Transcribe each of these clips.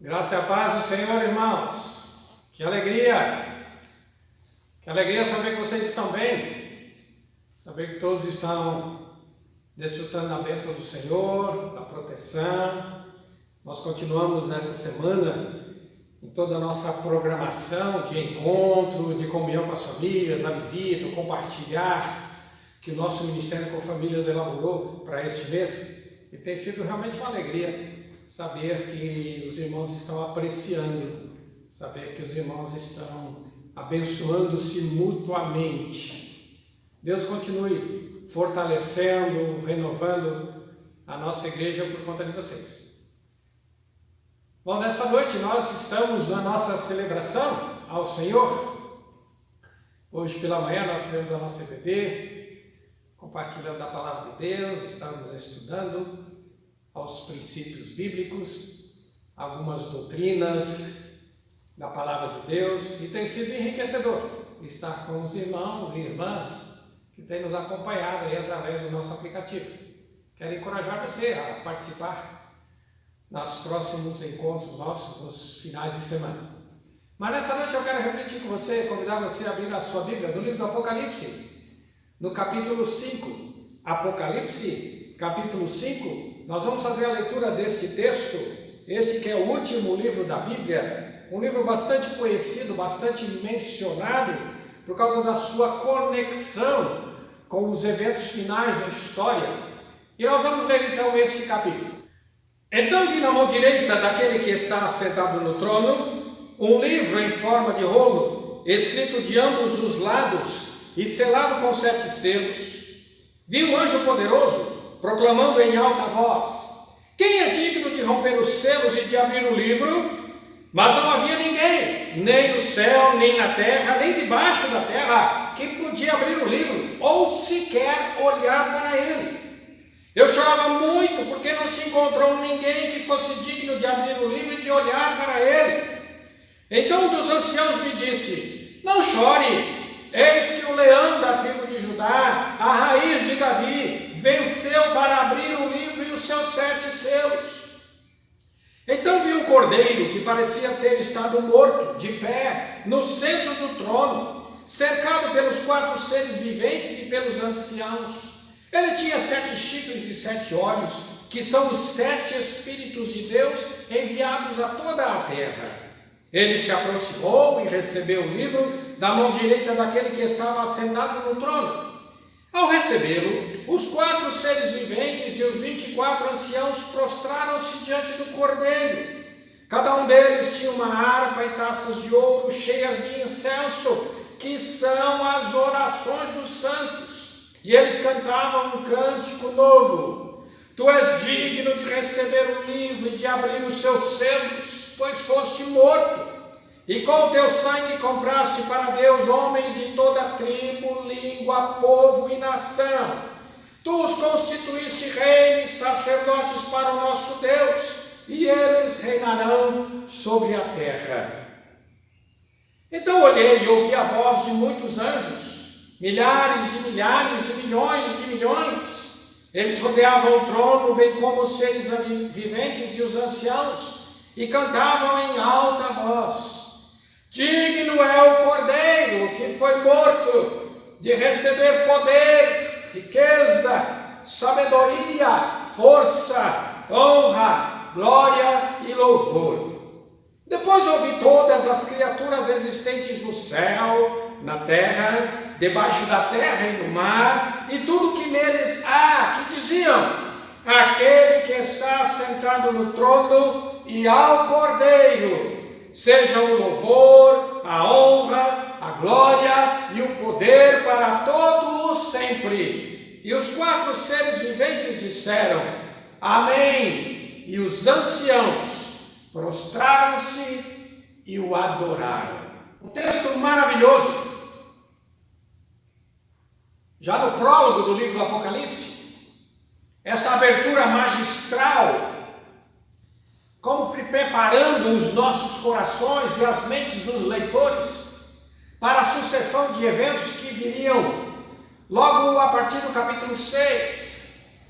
Graça e a paz do Senhor, irmãos. Que alegria! Que alegria saber que vocês estão bem. Saber que todos estão desfrutando da bênção do Senhor, da proteção. Nós continuamos nessa semana em toda a nossa programação de encontro, de comunhão com as famílias, a visita, o compartilhar que o nosso Ministério com Famílias elaborou para este mês. E tem sido realmente uma alegria saber que os irmãos estão apreciando, saber que os irmãos estão abençoando-se mutuamente. Deus continue fortalecendo, renovando a nossa igreja por conta de vocês. Bom, nessa noite nós estamos na nossa celebração ao Senhor. Hoje pela manhã nós tivemos a nossa EBD, compartilhando da palavra de Deus, estamos estudando aos princípios bíblicos, algumas doutrinas da palavra de Deus, e tem sido enriquecedor estar com os irmãos e irmãs que têm nos acompanhado aí através do nosso aplicativo. Quero encorajar você a participar nos próximos encontros nossos, nos finais de semana. Mas nessa noite eu quero refletir com você, convidar você a abrir a sua Bíblia no livro do Apocalipse, no capítulo 5. Apocalipse, capítulo 5. Nós vamos fazer a leitura deste texto, este que é o último livro da Bíblia, um livro bastante conhecido, bastante mencionado, por causa da sua conexão com os eventos finais da história. E nós vamos ler então este capítulo. Então vi na mão direita daquele que está sentado no trono, um livro em forma de rolo, escrito de ambos os lados e selado com 7 selos. Vi um anjo poderoso proclamando em alta voz: quem é digno de romper os selos e de abrir o livro? Mas não havia ninguém, nem no céu, nem na terra, nem debaixo da terra, que podia abrir o livro, ou sequer olhar para ele. Eu chorava muito, porque não se encontrou ninguém que fosse digno de abrir o livro e de olhar para ele. Então um dos anciãos me disse: não chore, eis que o leão da tribo de Judá, a raiz de Davi, venceu para abrir o livro e os seus 7 selos. Então vi um cordeiro que parecia ter estado morto, de pé, no centro do trono, cercado pelos 4 seres viventes e pelos anciãos. Ele tinha 7 chifres e 7 olhos, que são os 7 Espíritos de Deus enviados a toda a terra. Ele se aproximou e recebeu o livro da mão direita daquele que estava sentado no trono. Ao recebê-lo, os 4 seres viventes e os 24 anciãos prostraram-se diante do cordeiro. Cada um deles tinha uma harpa e taças de ouro cheias de incenso, que são as orações dos santos. E eles cantavam um cântico novo: tu és digno de receber o livro e de abrir os seus selos, pois foste morto. E com o teu sangue compraste para Deus homens de toda tribo, língua, povo e nação. Tu os constituíste reis e sacerdotes para o nosso Deus, e eles reinarão sobre a terra. Então olhei e ouvi a voz de muitos anjos, milhares e milhões de milhões. Eles rodeavam o trono, bem como os seres viventes e os anciãos, e cantavam em alta voz: digno é o cordeiro que foi morto de receber poder, riqueza, sabedoria, força, honra, glória e louvor. Depois ouvi todas as criaturas existentes no céu, na terra, debaixo da terra e no mar, e tudo que neles há, que diziam: aquele que está sentado no trono e ao cordeiro seja o louvor, a honra, a glória e o poder para todos sempre. E os 4 seres viventes disseram: amém. E os anciãos prostraram-se e o adoraram. Um texto maravilhoso. Já no prólogo do livro do Apocalipse, essa abertura magistral, como preparando os nossos corações e as mentes dos leitores para a sucessão de eventos que viriam logo a partir do capítulo 6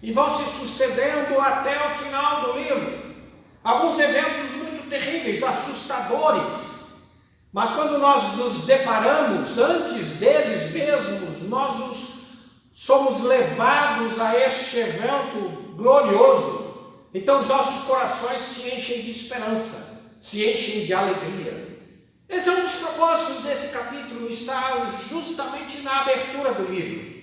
e vão se sucedendo até o final do livro. Alguns eventos muito terríveis, assustadores. Mas quando nós nos deparamos antes deles mesmos, somos levados a este evento glorioso. Então os nossos corações se enchem de esperança, se enchem de alegria. Esse é um dos propósitos desse capítulo, está justamente na abertura do livro.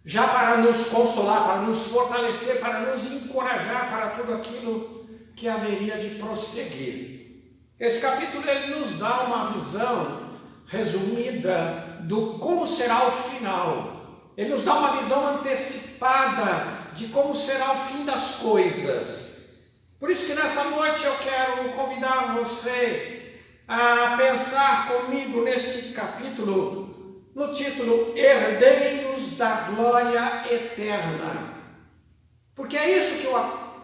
Já para nos consolar, para nos fortalecer, para nos encorajar para tudo aquilo que haveria de prosseguir. Esse capítulo ele nos dá uma visão resumida do como será o final. Ele nos dá uma visão antecipada de como será o fim das coisas. Por isso que nessa noite eu quero convidar você a pensar comigo nesse capítulo, no título Herdeiros da Glória Eterna. Porque é isso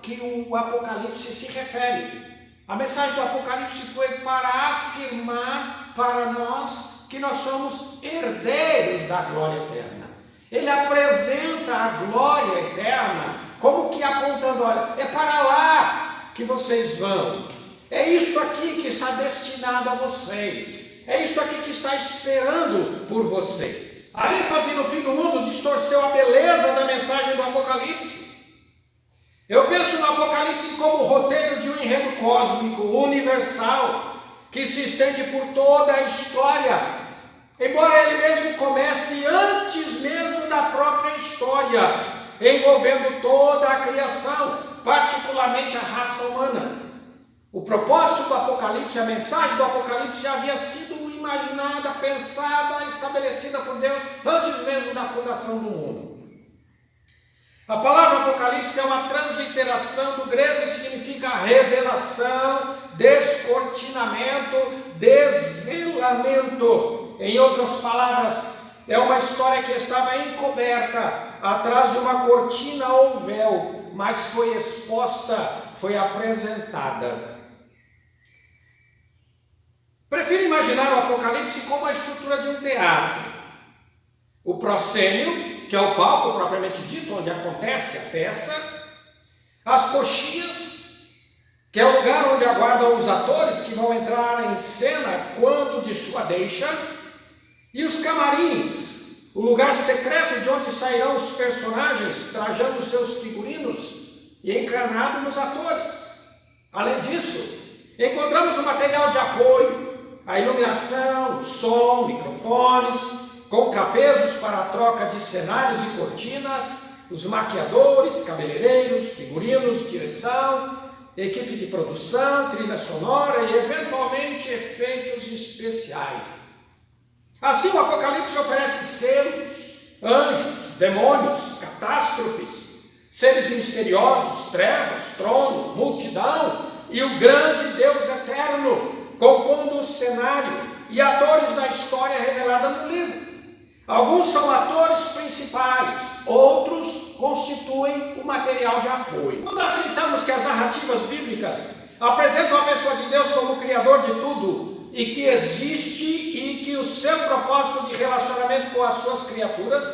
que o Apocalipse se refere. A mensagem do Apocalipse foi para afirmar para nós que nós somos herdeiros da glória eterna. Ele apresenta a glória eterna como que apontando, olha, é para lá que vocês vão. É isto aqui que está destinado a vocês. É isto aqui que está esperando por vocês. A ênfase no fim do mundo distorceu a beleza da mensagem do Apocalipse. Eu penso no Apocalipse como o roteiro de um enredo cósmico, universal, que se estende por toda a história, embora ele mesmo comece antes mesmo da própria história, envolvendo toda a criação, particularmente a raça humana. O propósito do Apocalipse, a mensagem do Apocalipse já havia sido imaginada, pensada, estabelecida por Deus antes mesmo da fundação do mundo. A palavra Apocalipse é uma transliteração do grego e significa revelação, descortinamento, desvelamento. Em outras palavras, é uma história que estava encoberta atrás de uma cortina ou véu, mas foi exposta, foi apresentada. Prefiro imaginar o Apocalipse como a estrutura de um teatro. O proscênio, que é o palco propriamente dito, onde acontece a peça, as coxias, que é o lugar onde aguardam os atores que vão entrar em cena quando de sua deixa, e os camarins, o lugar secreto de onde sairão os personagens, trajando seus figurinos e encarnado nos atores. Além disso, encontramos o material de apoio, a iluminação, o som, microfones, contrapesos para a troca de cenários e cortinas, os maquiadores, cabeleireiros, figurinos, direção, equipe de produção, trilha sonora e eventualmente efeitos especiais. Assim o Apocalipse oferece seres, anjos, demônios, catástrofes, seres misteriosos, trevas, trono, multidão e o grande Deus eterno, compondo o cenário e atores da história revelada no livro. Alguns são atores principais, outros constituem o material de apoio. Quando aceitamos que as narrativas bíblicas apresentam a pessoa de Deus como Criador de tudo e que existe e que o seu propósito de relacionamento com as suas criaturas,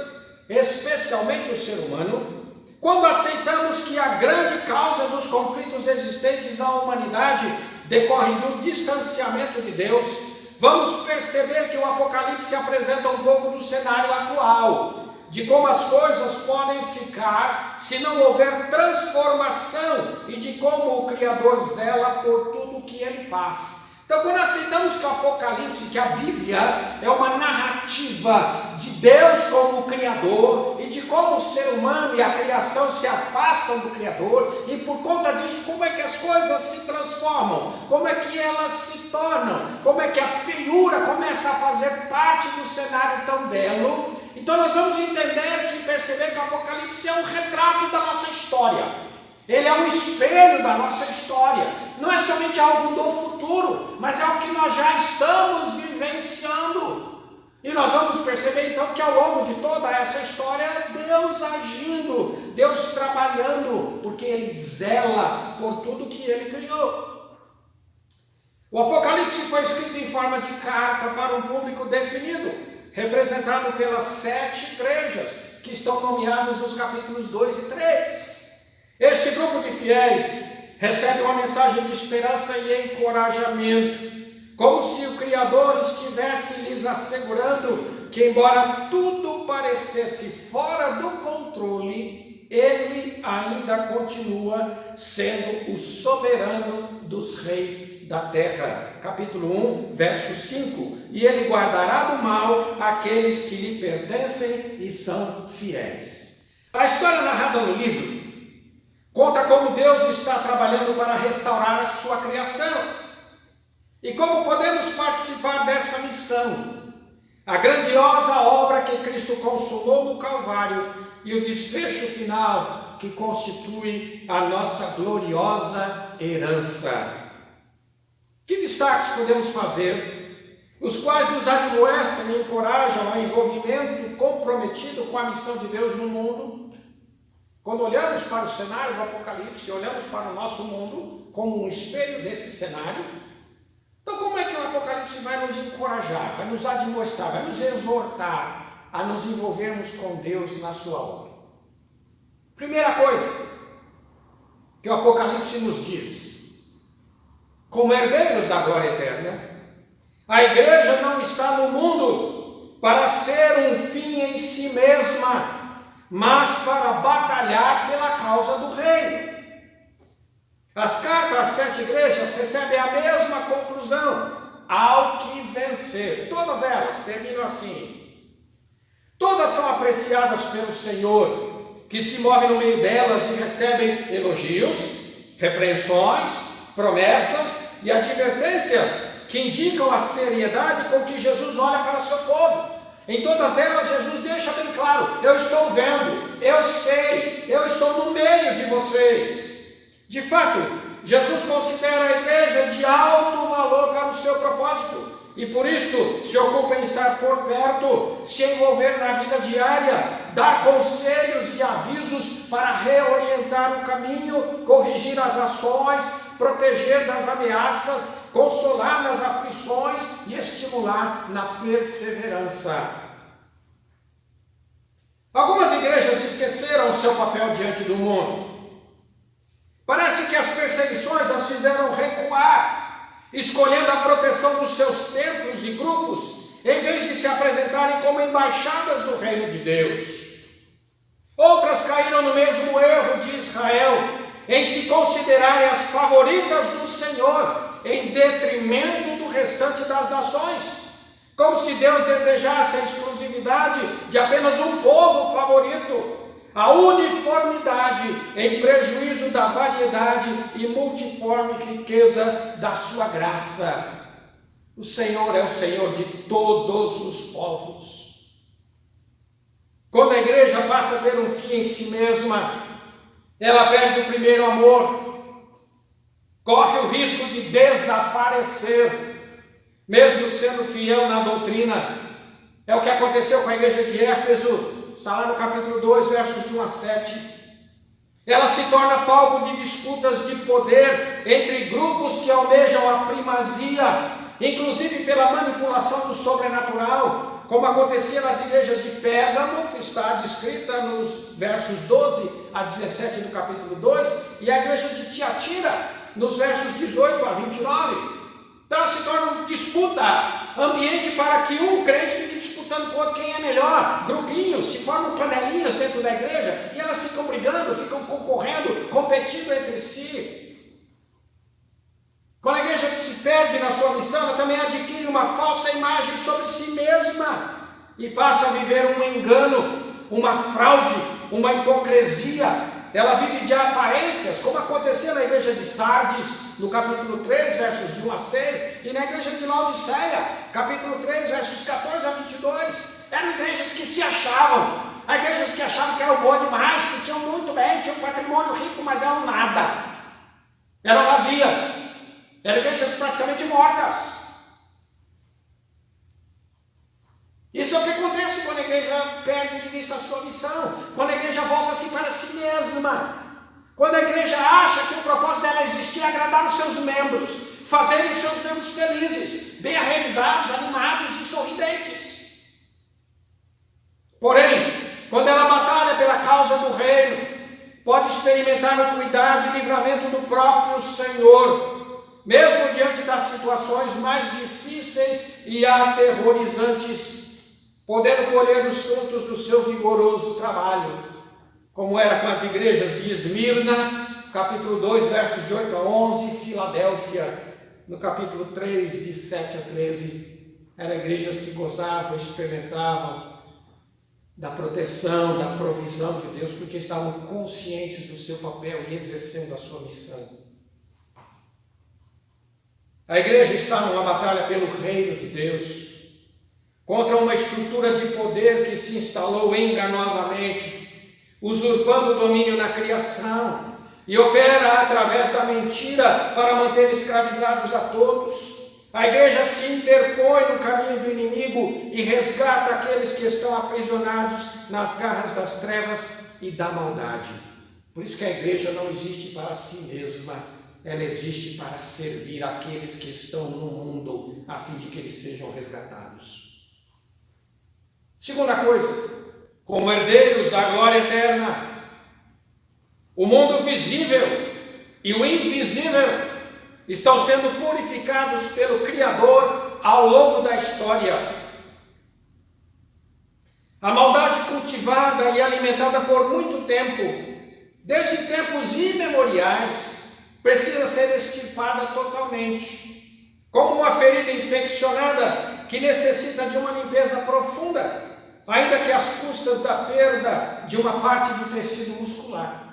especialmente o ser humano, quando aceitamos que a grande causa dos conflitos existentes na humanidade decorre do distanciamento de Deus, vamos perceber que o Apocalipse apresenta um pouco do cenário atual, de como as coisas podem ficar se não houver transformação e de como o Criador zela por tudo o que ele faz. Então, quando aceitamos que o Apocalipse, que a Bíblia é uma narrativa de Deus como Criador e de como o ser humano e a criação se afastam do Criador e por conta disso, como é que as coisas se transformam, como é que elas se tornam, como é que a feiura começa a fazer parte do cenário tão belo. Então nós vamos entender e perceber que o Apocalipse é um retrato da nossa história. Ele é um espelho da nossa história. Não é somente algo do futuro, mas é algo que nós já estamos vivenciando. E nós vamos perceber então que ao longo de toda essa história é Deus agindo, Deus trabalhando, porque Ele zela por tudo que Ele criou. O Apocalipse foi escrito em forma de carta para um público definido, representado pelas 7 igrejas, que estão nomeadas nos capítulos 2 e 3. Este grupo de fiéis recebem uma mensagem de esperança e encorajamento, como se o Criador estivesse lhes assegurando que, embora tudo parecesse fora do controle, Ele ainda continua sendo o soberano dos reis da terra. Capítulo 1, verso 5. E Ele guardará do mal aqueles que lhe pertencem e são fiéis. A história narrada no livro conta como Deus está trabalhando para restaurar a sua criação. E como podemos participar dessa missão? A grandiosa obra que Cristo consumou no Calvário e o desfecho final que constitui a nossa gloriosa herança. Que destaques podemos fazer? Os quais nos admoestam e encorajam ao envolvimento comprometido com a missão de Deus no mundo. Quando olhamos para o cenário do Apocalipse, olhamos para o nosso mundo como um espelho desse cenário. Então, como é que o Apocalipse vai nos encorajar, vai nos admoestar, vai nos exortar a nos envolvermos com Deus na sua obra? Primeira coisa que o Apocalipse nos diz: como herdeiros da glória eterna, a igreja não está no mundo para ser um fim em si mesma, mas para batalhar pela causa do reino. As cartas às 7 igrejas recebem a mesma conclusão: ao que vencer. Todas elas terminam assim. Todas são apreciadas pelo Senhor, que se move no meio delas e recebem elogios, repreensões, promessas e advertências que indicam a seriedade com que Jesus olha para o seu povo. Em todas elas, Jesus deixa bem claro: eu estou vendo, eu sei, eu estou no meio de vocês. De fato, Jesus considera a igreja de alto valor para o seu propósito e por isso se ocupa em estar por perto, se envolver na vida diária, dar conselhos e avisos para reorientar o caminho, corrigir as ações, proteger das ameaças, consolar nas aflições e estimular na perseverança. Algumas igrejas esqueceram o seu papel diante do mundo. Parece que as perseguições as fizeram recuar, escolhendo a proteção dos seus templos e grupos, em vez de se apresentarem como embaixadas do reino de Deus. Outras caíram no mesmo erro de Israel, em se considerarem as favoritas do Senhor, em detrimento do restante das nações, como se Deus desejasse a exclusividade de apenas um povo favorito, a uniformidade em prejuízo da variedade e multiforme riqueza da sua graça. O Senhor é o Senhor de todos os povos. Quando a igreja passa a ter um fim em si mesma, ela perde o primeiro amor, corre o risco de desaparecer, mesmo sendo fiel na doutrina. É o que aconteceu com a igreja de Éfeso. Está lá no capítulo 2, versos de 1 a 7. Ela se torna palco de disputas de poder entre grupos que almejam a primazia, inclusive pela manipulação do sobrenatural, como acontecia nas igrejas de Pérgamo, que está descrita nos versos 12 a 17 do capítulo 2, e a igreja de Tiatira, nos versos 18 a 29. Então se torna uma disputa, ambiente para que um crente fique disputando com o outro quem é melhor. Grupinhos, se formam panelinhas dentro da igreja e elas ficam brigando, ficam concorrendo, competindo entre si. Quando a igreja se perde na sua missão, ela também adquire uma falsa imagem sobre si mesma e passa a viver um engano, uma fraude, uma hipocrisia. Ela vive de aparências, como acontecia na igreja de Sardes, no capítulo 3, versos de 1 a 6, e na igreja de Laodiceia, capítulo 3, versos 14 a 22. Eram igrejas que se achavam, igrejas que achavam que eram boas demais, que tinham muito bem, tinham um patrimônio rico, mas eram nada. Eram vazias, eram igrejas praticamente mortas. Isso é o que acontece quando a igreja perde de vista a sua missão, quando a igreja volta-se para si mesma, quando a igreja acha que o propósito dela existir é agradar os seus membros, fazerem os seus membros felizes, bem realizados, animados e sorridentes. Porém, quando ela batalha pela causa do reino, pode experimentar experimentar o cuidado e livramento do próprio Senhor, mesmo diante das situações mais difíceis e aterrorizantes, podendo colher os frutos do seu vigoroso trabalho, como era com as igrejas de Esmirna, capítulo 2, versos de 8 a 11, Filadélfia, no capítulo 3, de 7 a 13, eram igrejas que gozavam, experimentavam da proteção, da provisão de Deus, porque estavam conscientes do seu papel e exercendo a sua missão. A igreja está numa batalha pelo reino de Deus, contra uma estrutura de poder que se instalou enganosamente, usurpando o domínio na criação, e opera através da mentira para manter escravizados a todos. A igreja se interpõe no caminho do inimigo e resgata aqueles que estão aprisionados nas garras das trevas e da maldade. Por isso que a igreja não existe para si mesma, ela existe para servir aqueles que estão no mundo, a fim de que eles sejam resgatados. Segunda coisa, como herdeiros da glória eterna, o mundo visível e o invisível estão sendo purificados pelo Criador ao longo da história. A maldade cultivada e alimentada por muito tempo, desde tempos imemoriais, precisa ser extirpada totalmente, como uma ferida infeccionada que necessita de uma limpeza profunda, ainda que às custas da perda de uma parte do tecido muscular.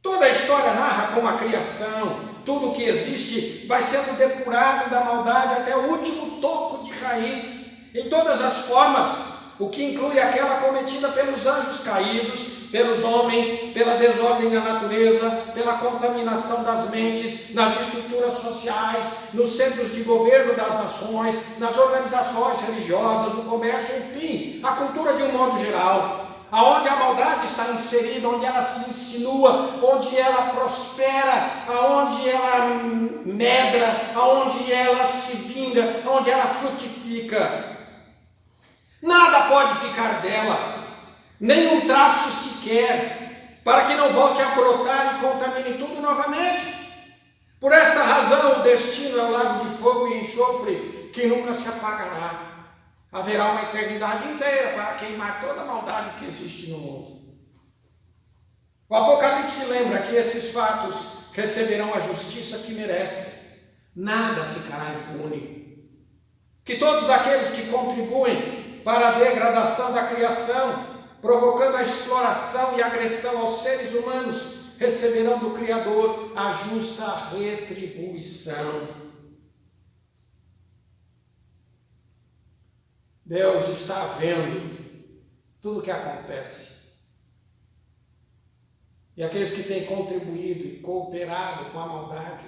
Toda a história narra como a criação, tudo o que existe, vai sendo depurado da maldade até o último toco de raiz, em todas as formas, o que inclui aquela cometida pelos anjos caídos, pelos homens, pela desordem na natureza, pela contaminação das mentes, nas estruturas sociais, nos centros de governo das nações, nas organizações religiosas, no comércio, enfim, a cultura de um modo geral. Aonde a maldade está inserida, onde ela se insinua, onde ela prospera, aonde ela medra, aonde ela se vinga, onde ela frutifica. Nada pode ficar dela, nem um traço sequer, para que não volte a brotar e contamine tudo novamente. Por esta razão, o destino é um lago de fogo e enxofre que nunca se apagará. Haverá uma eternidade inteira para queimar toda a maldade que existe no mundo. O Apocalipse lembra que esses fatos receberão a justiça que merecem. Nada ficará impune. Que todos aqueles que contribuem para a degradação da criação, provocando a exploração e agressão aos seres humanos, receberão do Criador a justa retribuição. Deus está vendo tudo o que acontece. E aqueles que têm contribuído e cooperado com a maldade,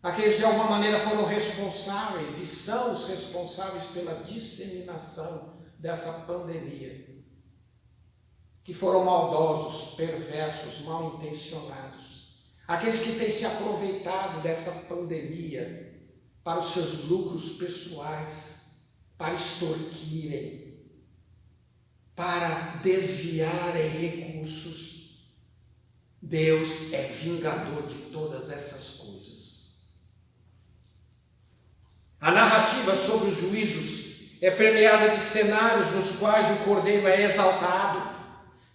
aqueles que de alguma maneira foram responsáveis e são os responsáveis pela disseminação dessa pandemia, que foram maldosos, perversos, mal intencionados, aqueles que têm se aproveitado dessa pandemia para os seus lucros pessoais, para extorquirem, para desviarem recursos. Deus é vingador de todas essas coisas. A narrativa sobre os juízos é permeada de cenários nos quais o Cordeiro é exaltado,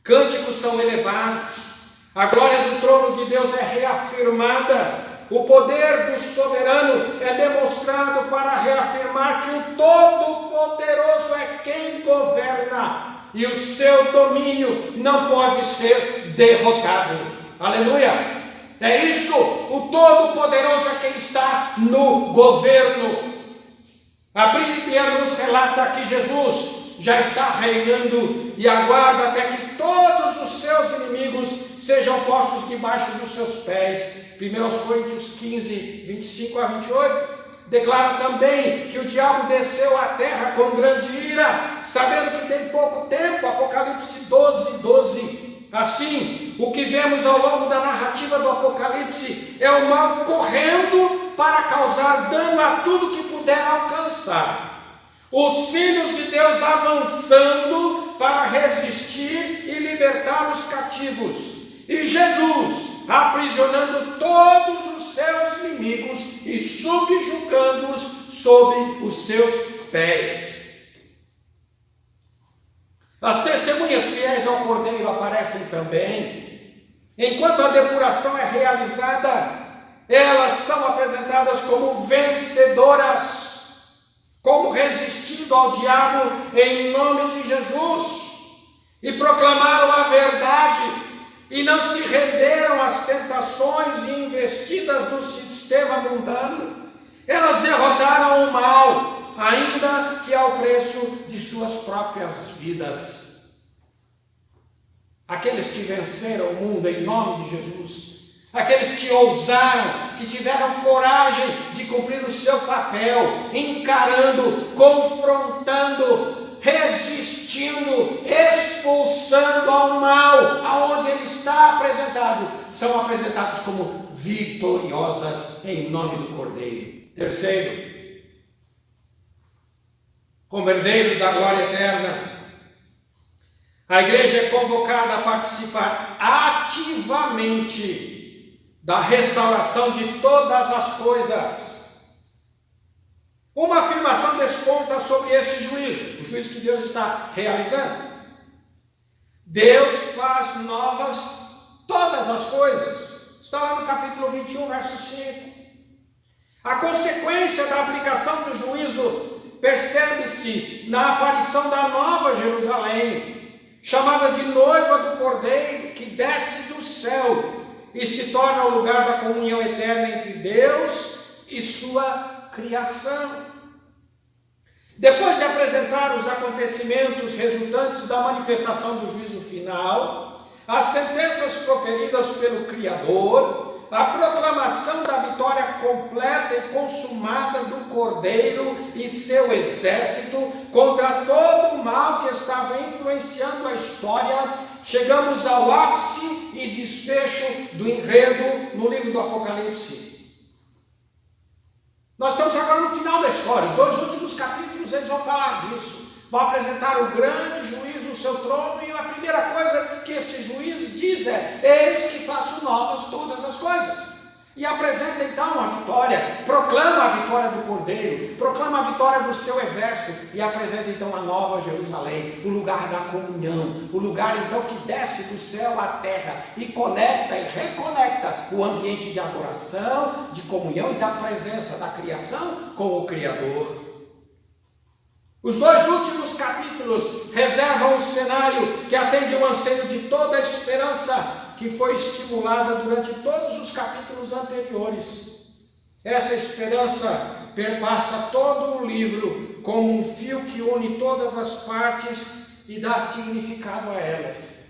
cânticos são elevados, a glória do trono de Deus é reafirmada. O poder do soberano é demonstrado para reafirmar que o Todo-Poderoso é quem governa e o seu domínio não pode ser derrotado. Aleluia! É isso, o Todo-Poderoso é quem está no governo. A Bíblia nos relata que Jesus já está reinando e aguarda até que todos os seus inimigos sejam postos debaixo dos seus pés. 1 Coríntios 15, 25 a 28, declara também que o diabo desceu à terra com grande ira, sabendo que tem pouco tempo. Apocalipse 12, 12. Assim, o que vemos ao longo da narrativa do Apocalipse é o mal correndo para causar dano a tudo que puder alcançar. Os filhos de Deus avançando para resistir e libertar os cativos. e Jesus, aprisionando todos os seus inimigos e subjugando-os sob os seus pés. As testemunhas fiéis ao Cordeiro aparecem também. Enquanto a depuração é realizada, elas são apresentadas como vencedoras, como resistindo ao diabo em nome de Jesus, e proclamaram a verdade, e não se renderam às tentações e investidas do sistema mundano. Elas derrotaram o mal, ainda que ao preço de suas próprias vidas. Aqueles que venceram o mundo em nome de Jesus, aqueles que ousaram, que tiveram coragem de cumprir o seu papel, encarando, confrontando, resistindo, expulsando ao mal, aonde ele está apresentado, são apresentados como vitoriosas em nome do Cordeiro. Terceiro, como herdeiros da glória eterna, a igreja é convocada a participar ativamente da restauração de todas as coisas. Uma afirmação desponta sobre esse juízo, o juízo que Deus está realizando. Deus faz novas todas as coisas. Está lá no capítulo 21, verso 5. A consequência da aplicação do juízo percebe-se na aparição da nova Jerusalém, chamada de noiva do Cordeiro, que desce do céu e se torna o lugar da comunhão eterna entre Deus e sua criação. Depois de apresentar os acontecimentos resultantes da manifestação do juízo final, as sentenças proferidas pelo Criador, a proclamação da vitória completa e consumada do Cordeiro e seu exército contra todo o mal que estava influenciando a história, chegamos ao ápice e desfecho do enredo no livro do Apocalipse. Nós estamos agora no final da história. Os 2 últimos capítulos eles vão falar disso. Vão apresentar o grande juiz no seu trono, e a primeira coisa que esse juiz diz é: eis que faço novas todas as coisas. E apresenta então a vitória, proclama a vitória do Cordeiro, proclama a vitória do seu exército, e apresenta então a nova Jerusalém, o lugar da comunhão, o lugar então que desce do céu à terra e conecta e reconecta o ambiente de adoração, de comunhão e da presença da criação com o Criador. Os 2 últimos capítulos reservam um cenário que atende ao anseio de toda a esperança que foi estimulada durante todos os capítulos anteriores. Essa esperança perpassa todo o livro como um fio que une todas as partes e dá significado a elas.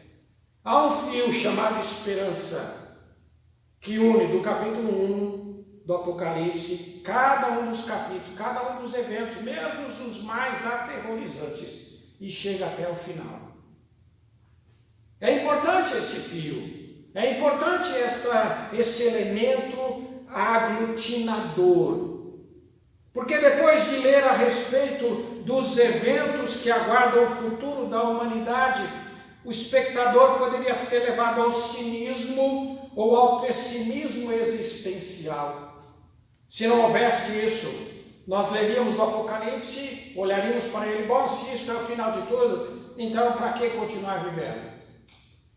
Há um fio chamado esperança que une do capítulo 1 do Apocalipse, cada um dos capítulos, cada um dos eventos, mesmo os mais aterrorizantes, e chega até o final. É importante esse fio, é importante esse elemento aglutinador, porque depois de ler a respeito dos eventos que aguardam o futuro da humanidade, o espectador poderia ser levado ao cinismo ou ao pessimismo existencial. Se não houvesse isso, nós leríamos o Apocalipse, olharíamos para ele: bom, se isto é o final de tudo, então para que continuar vivendo?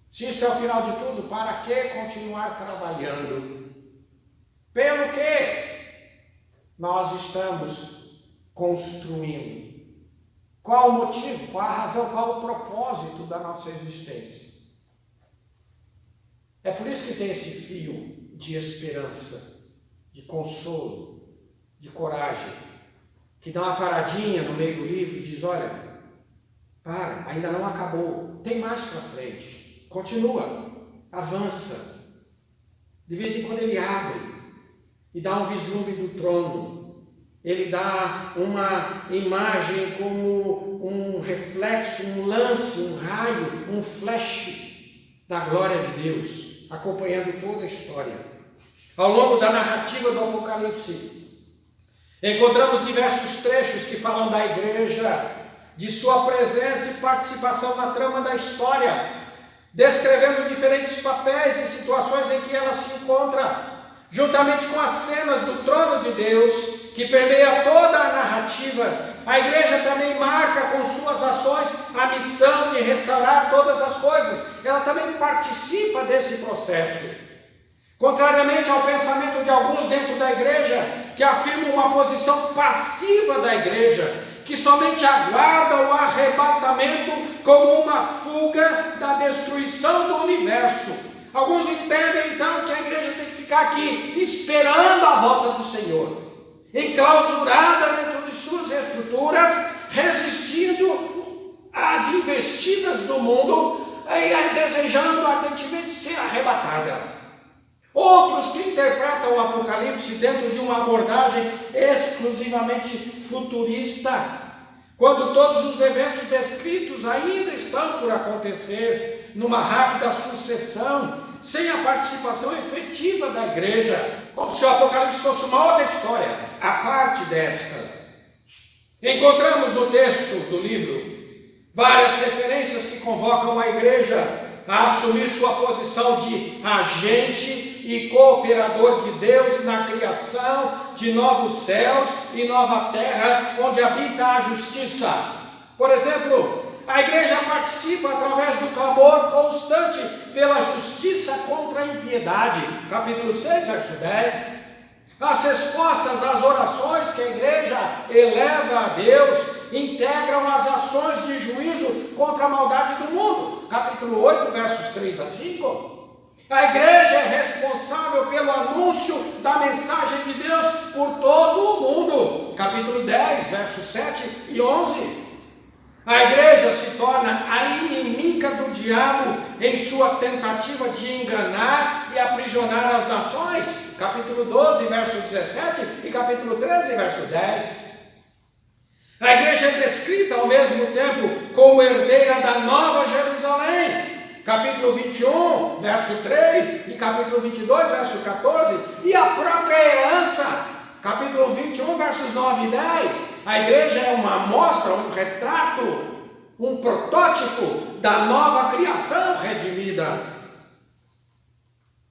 Se isto é o final de tudo, para que continuar trabalhando? Pelo que nós estamos construindo? Qual o motivo, qual a razão, qual o propósito da nossa existência? É por isso que tem esse fio de esperança, de consolo, de coragem, que dá uma paradinha no meio do livro e diz: olha, para, ainda não acabou, tem mais para frente, continua, avança. De vez em quando ele abre e dá um vislumbre do trono, ele dá uma imagem como um reflexo, um lance, um raio, um flash da glória de Deus, acompanhando toda a história. Ao longo da narrativa do Apocalipse, encontramos diversos trechos que falam da igreja, de sua presença e participação na trama da história, descrevendo diferentes papéis e situações em que ela se encontra, juntamente com as cenas do trono de Deus, que permeia toda a narrativa. A igreja também marca com suas ações a missão de restaurar todas as coisas. Ela também participa desse processo. Contrariamente ao pensamento de alguns dentro da igreja, que afirmam uma posição passiva da igreja, que somente aguarda o arrebatamento como uma fuga da destruição do universo. Alguns entendem então que a igreja tem que ficar aqui esperando a volta do Senhor, enclausurada dentro de suas estruturas, resistindo às investidas do mundo e desejando ardentemente ser arrebatada. Outros que interpretam o Apocalipse dentro de uma abordagem exclusivamente futurista, quando todos os eventos descritos ainda estão por acontecer numa rápida sucessão, sem a participação efetiva da igreja, como se o Apocalipse fosse uma outra história, a parte desta. Encontramos no texto do livro várias referências que convocam a igreja a assumir sua posição de agente e cooperador de Deus na criação de novos céus e nova terra, onde habita a justiça. Por exemplo, a igreja participa através do clamor constante pela justiça contra a impiedade. Capítulo 6, verso 10. As respostas às orações que a igreja eleva a Deus integram as ações de juízo contra a maldade do mundo. Capítulo 8, versos 3 a 5. A igreja é responsável pelo anúncio da mensagem de Deus por todo o mundo. Capítulo 10, versos 7 e 11. A igreja se torna a inimiga do diabo em sua tentativa de enganar e aprisionar as nações. Capítulo 12, verso 17 e capítulo 13, verso 10. A igreja é descrita ao mesmo tempo como herdeira da Nova Jerusalém. Capítulo 21, verso 3 e capítulo 22, verso 14. E a própria herança. Capítulo 21, versos 9 e 10. A igreja é uma amostra, um retrato, um protótipo da nova criação redimida.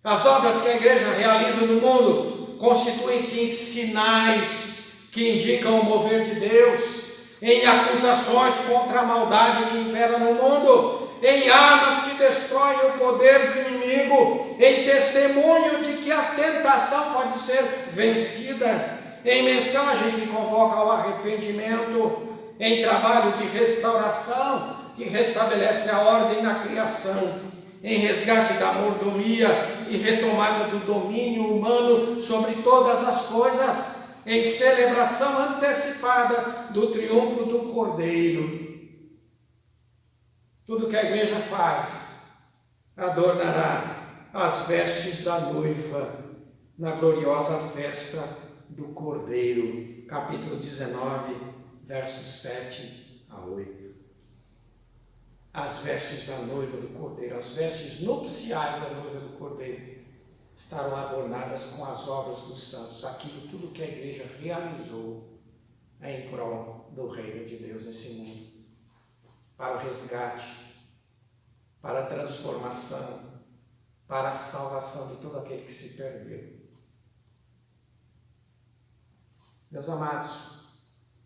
As obras que a igreja realiza no mundo constituem-se em sinais que indicam o mover de Deus, em acusações contra a maldade que impera no mundo, em armas que destroem o poder do inimigo, em testemunho de que a tentação pode ser vencida, em mensagem que convoca ao arrependimento, em trabalho de restauração que restabelece a ordem na criação, em resgate da mordomia e retomada do domínio humano sobre todas as coisas, em celebração antecipada do triunfo do Cordeiro. Tudo que a igreja faz adornará as vestes da noiva na gloriosa festa do Cordeiro. Capítulo 19, versos 7 a 8. As vestes da noiva do Cordeiro, as vestes nupciais da noiva do Cordeiro, estarão adornadas com as obras dos santos, aquilo tudo que a igreja realizou em prol do reino de Deus nesse mundo, para o resgate, para a transformação, para a salvação de todo aquele que se perdeu. Meus amados,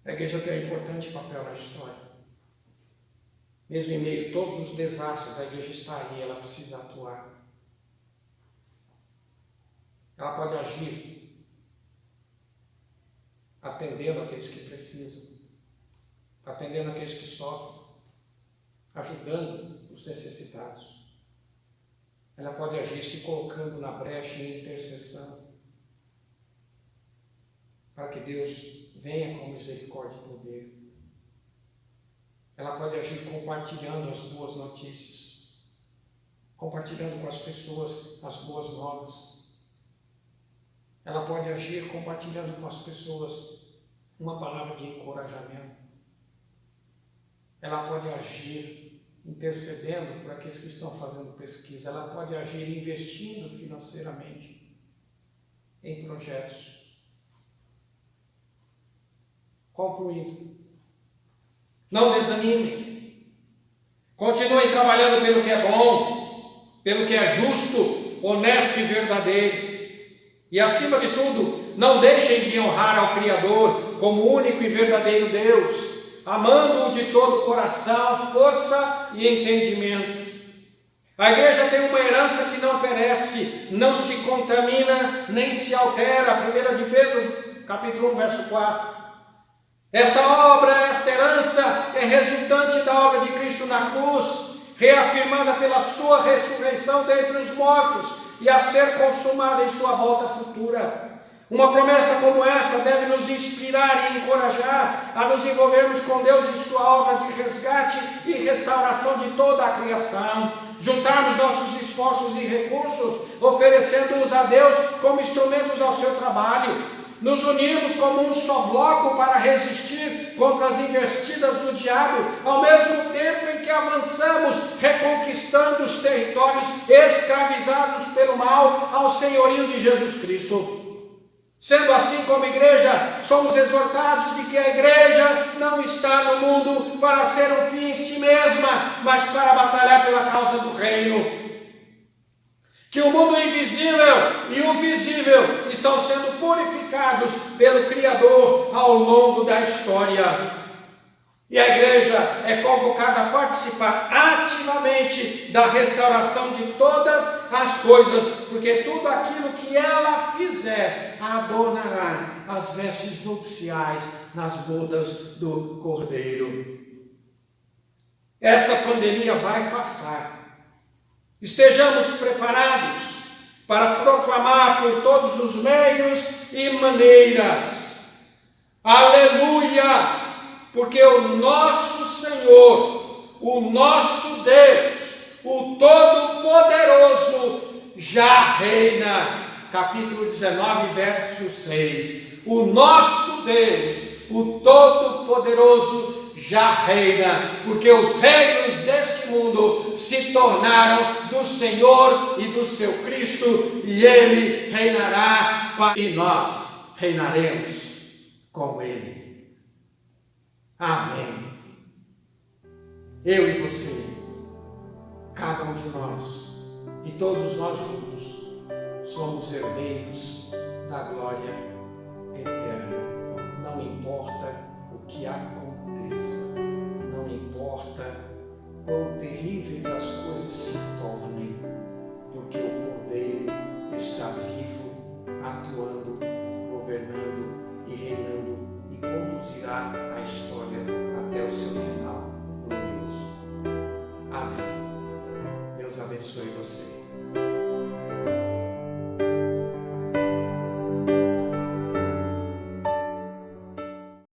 a igreja tem um importante papel na história. Mesmo em meio a todos os desastres, a igreja está aí, ela precisa atuar. Ela pode agir atendendo aqueles que precisam, atendendo aqueles que sofrem, ajudando os necessitados. Ela pode agir se colocando na brecha em intercessão, para que Deus venha com misericórdia e poder. Ela pode agir compartilhando as boas notícias, compartilhando com as pessoas as boas novas. Ela pode agir compartilhando com as pessoas uma palavra de encorajamento. Ela pode agir intercedendo por aqueles que estão fazendo pesquisa. Ela pode agir investindo financeiramente em projetos. Concluindo, não desanimem. Continuem trabalhando pelo que é bom. pelo que é justo, honesto e verdadeiro. E acima de tudo, não deixem de honrar ao Criador como único e verdadeiro Deus, amando-o de todo o coração, força e entendimento. A igreja tem uma herança que não perece, não se contamina, nem se altera. 1 de Pedro, capítulo 1, verso 4. Esta obra, esta herança é resultante da obra de Cristo na cruz, reafirmada pela sua ressurreição dentre os mortos e a ser consumada em sua volta futura. Uma promessa como esta deve nos inspirar e encorajar a nos envolvermos com Deus em sua obra de resgate e restauração de toda a criação, juntarmos nossos esforços e recursos, oferecendo-os a Deus como instrumentos ao seu trabalho, nos unirmos como um só bloco para resistir contra as investidas do diabo, ao mesmo tempo em que avançamos, reconquistando os territórios escravizados pelo mal ao senhorio de Jesus Cristo. Sendo assim, como igreja, somos exortados de que a igreja não está no mundo para ser um fim em si mesma, mas para batalhar pela causa do reino. Que o mundo invisível e o visível estão sendo purificados pelo Criador ao longo da história. E a igreja é convocada a participar ativamente da restauração de todas as coisas, porque tudo aquilo que ela fizer adornará as vestes nupciais nas bodas do Cordeiro. Essa pandemia vai passar. Estejamos preparados para proclamar por todos os meios e maneiras: aleluia! Porque o nosso Senhor, o nosso Deus, o Todo-Poderoso, já reina. Capítulo 19, verso 6. O nosso Deus, o Todo-Poderoso, já reina, porque os reinos deste mundo se tornaram do Senhor e do seu Cristo, e Ele reinará, e nós reinaremos com Ele. Amém. Eu e você, cada um de nós, e todos nós juntos, somos herdeiros da glória eterna. Não importa o que aconteça, não importa quão terríveis as coisas se tornem, porque o Cordeiro está vivo, atuando, governando e reinando, e conduzirá a história até o seu fim.